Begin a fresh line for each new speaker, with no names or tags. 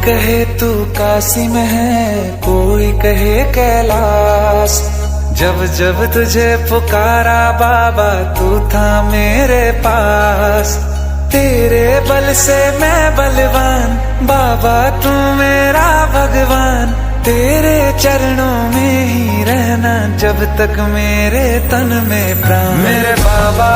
कहे तू काशी में है, कोई कहे कैलाश। जब जब तुझे पुकारा बाबा तू था मेरे पास। तेरे बल से मैं बलवान, बाबा तू मेरा भगवान। तेरे चरणों में ही रहना जब तक मेरे तन में प्राण। मेरे बाबा